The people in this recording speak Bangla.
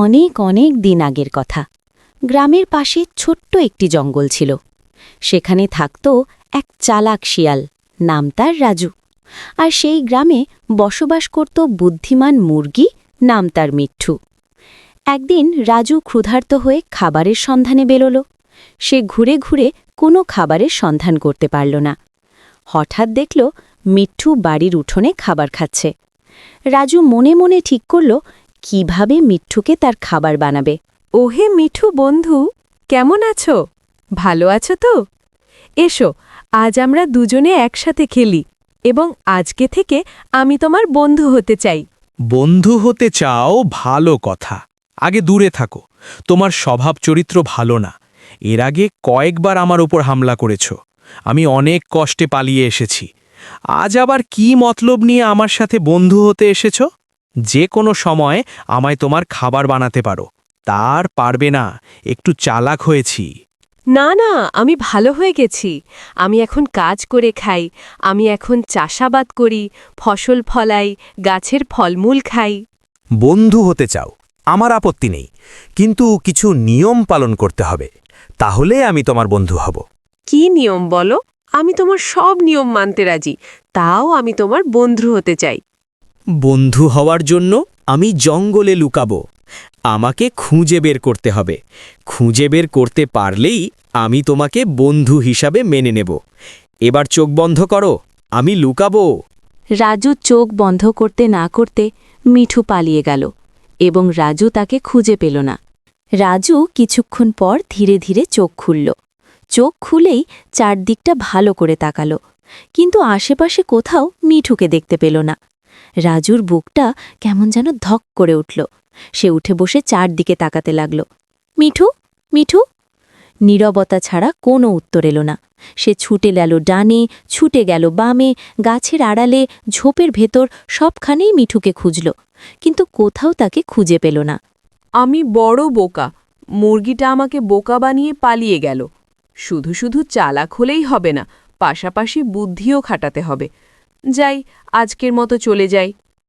অনেক অনেক দিন আগের কথা। গ্রামের পাশে ছোট্ট একটি জঙ্গল ছিল। সেখানে থাকত এক চালাক শিয়াল, নাম তার রাজু। আর সেই গ্রামে বসবাস করত বুদ্ধিমান মুরগি, নাম তার মিঠু। একদিন রাজু ক্ষুধার্ত হয়ে খাবারের সন্ধানে বেরোল। সে ঘুরে ঘুরে কোনো খাবারের সন্ধান করতে পারল না। হঠাৎ দেখল মিঠু বাড়ির উঠোনে খাবার খাচ্ছে। রাজু মনে মনে ঠিক করল কিভাবে মিঠুকে তার খাবার বানাবে। ওহে মিঠু বন্ধু, কেমন আছো? ভালো আছো তো? এসো, আজ আমরা দুজনে একসাথে খেলি এবং আজকে থেকে আমি তোমার বন্ধু হতে চাই। বন্ধু হতে চাও, ভালো কথা। আগে দূরে থাকো, তোমার স্বভাব চরিত্র ভালো না। এর আগে কয়েকবার আমার উপর হামলা করেছ। আমি অনেক কষ্টে পালিয়ে এসেছি। আজ আবার কি মতলব নিয়ে আমার সাথে বন্ধু হতে এসেছ? যে কোনো সময় আমায় তোমার খাবার বানাতে পারো, তার পারবে না। একটু চালাক হয়েছি। না না, আমি ভালো হয়ে গেছি। আমি এখন কাজ করে খাই, আমি এখন চাষাবাদ করি, ফসল ফলাই, গাছের ফলমূল খাই। বন্ধু হতে চাও, আমার আপত্তি নেই, কিন্তু কিছু নিয়ম পালন করতে হবে, তাহলে আমি তোমার বন্ধু হব। কি নিয়ম বলো? আমি তোমার সব নিয়ম মানতে রাজি, তাও আমি তোমার বন্ধু হতে চাই। বন্ধু হওয়ার জন্য আমি জঙ্গলে লুকাবো। আমাকে খুঁজে বের করতে হবে। খুঁজে বের করতে পারলেই আমি তোমাকে বন্ধু হিসাবে মেনে নেব। এবার চোখ বন্ধ করো, আমি লুকাবো। রাজু চোখ বন্ধ করতে না করতে মিঠু পালিয়ে গেল এবং রাজু তাকে খুঁজে পেল না। রাজু কিছুক্ষণ পর ধীরে ধীরে চোখ খুলল। চোখ খুলেই চারদিকটা ভালো করে তাকাল, কিন্তু আশেপাশে কোথাও মিঠুকে দেখতে পেল না। রাজুর বুকটা কেমন যেন ধক করে উঠল। সে উঠে বসে চারদিকে তাকাতে লাগল। মিঠু, মিঠু! নীরবতা ছাড়া কোনো উত্তর এলো না। সে ছুটে গেল ডানে, ছুটে গেল বামে, গাছের আড়ালে, ঝোপের ভেতর, সবখানেই মিঠুকে খুঁজল, কিন্তু কোথাও তাকে খুঁজে পেল না। আমি বড় বোকা। মুরগিটা আমাকে বোকা বানিয়ে পালিয়ে গেল। শুধু শুধু চালাক হলেই হবে না, পাশাপাশি বুদ্ধিও খাটাতে হবে। যাই, আজকের মতো চলে যাই।